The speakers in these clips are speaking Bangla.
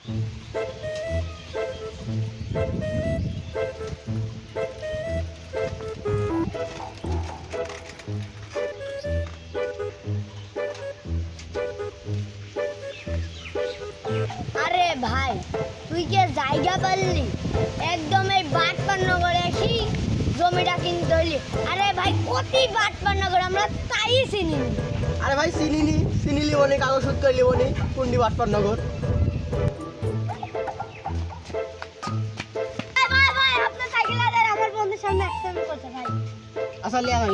আরে ভাই তুই কে জায়গা পারলি একদম এই বাটপান্নগরে আসি জমিটা কিনতে হইলি। আরে ভাই কতি বাটপান্নগর আমরা তাই চিনি। আরে ভাই চিনিলি অনেক কাগজ সত্য লিবনি কোনটি বাটপান্নগর। ভাই ভাই আপনার সাইকেল আদার আমার বন্ধুর সামনে অ্যাক্সিডেন্ট করছে ভাই। আচ্ছা লিয়া যান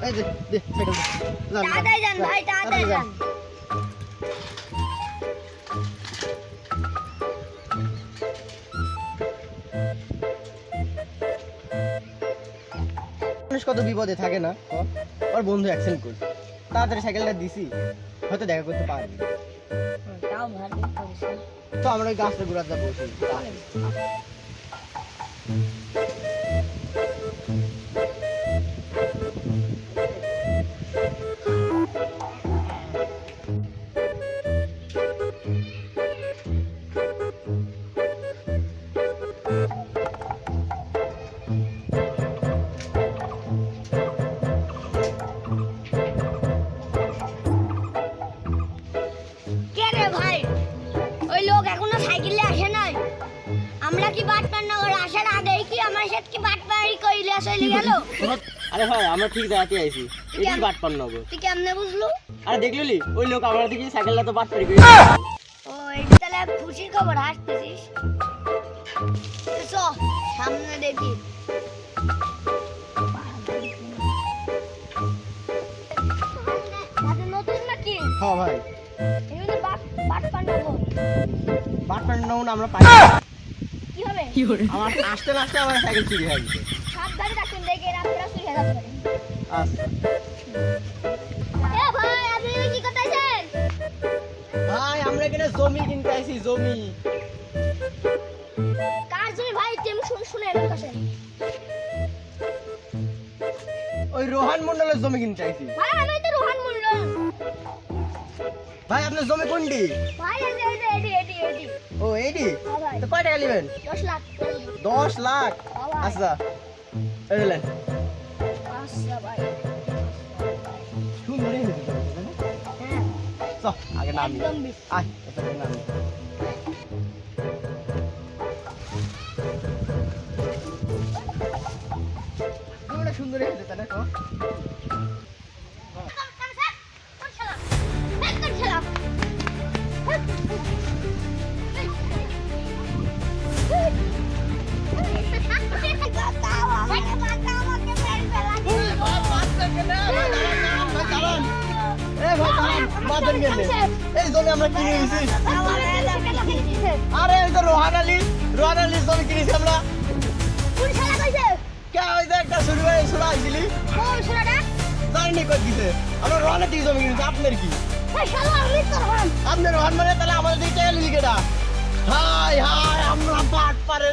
এই দে সাইকেল দে তাড়াতাড়ি যান ভাই তাড়াতাড়ি যান। মানুষ কত বিপদে থাকে না, ওর বন্ধু অ্যাক্সিডেন্ট করছে, তাড়াতাড়ি সাইকেলটা দিছি, হয়তো দেখা করতে পারবি। তাও ভালো করেছেন। তো আমরা ওই গাছটা ঘুরাতে বসি। আমরা কি বাটপান্নগর আসার আগেই কি আমার সাথে কি বাটপাড়ি কইলে চলে গেল? আরে ভাই আমরা ঠিক জায়গাতে আইছি, এটাই বাটপান্নগর। তুই কেমনে বুঝলু? আরে দেখলি ওই লোক আমার দিকে সাইকেলটা তো বাটপাড়ি কই। ও এটা তাহলে খুশির খবর, হাসতেছিস? চল সামনে দেখি। নতুন নাকি? হ্যাঁ ভাই এগুলো বাটপান্নগর। বাটপান্নগর আমরা পাই কি হবে? আমার আসতে আমার সাইকেল চুরি হয়ে গেছে। সাবধানে থাকুন, দেখে রাস্তা চুরি হয়ে যাবে। আচ্ছা এ ভাই আপনি কি করতেছেন? ভাই আমরা এখানে জমি কিনতে আইছি, জমি। কার জমি ভাই? তুমি শুনে এলাকাছেন ওই রোহান মন্ডলের জমি কিনতে আইছি। ভাই আমি তো রোহান মন্ডল। ভাই আপনার জমি কোনটি? ভাই এডি। ও এইটি? হ্যাঁ ভাই। তো কয় টাকা নেবেন? 10 লাখ। 10 লাখ? হ্যাঁ ভাই। আচ্ছা এই বলেন। আচ্ছা ভাই। সুন্দরই হয়েছে তো, তাই না? হ্যাঁ চল আগে নামি। একদম বেশ। আয় এটা নামি। জমিটা সুন্দরই হয়েছে তাই না? কো এই জমি আমরা কিনে নিয়েছি। আরে এই তো রোহান আলীর জমি কিনেছি আমরা। কে ওই যে একটা শুরু হয়ে শোনা আসছিলি জানি কই দিছে। আমরা রোহানের দিকে জমি কিনেছি, আপনার কি? আপনার রোহান মানে তাহলে আমাদের দিকে টাকা লিখে কেটা? হাই আমরা পাট পারে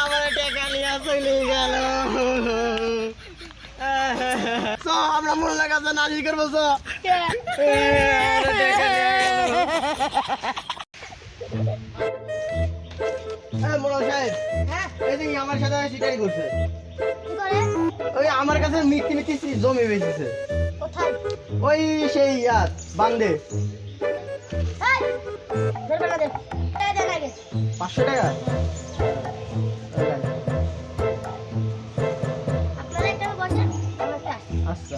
আমার টাকা নিয়ে চলে গেল। আমরা মনে লাগাতে নানি করবো। আমার সাথে শিকারি করছে, ওই আমার কাছে মিথ্যি জমি বেঁচেছে ওই সেই বান্দে। 500 টাকা? আচ্ছা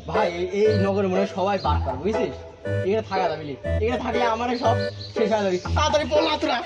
ভাই এই নগরে মনে হয় সবাই পার পার, বুঝছিস? এখানে থাকা যাবি, এখানে থাকলে আমার সব শেষ হয়ে যাবি। তাড়াতাড়ি পড়লা তোরা।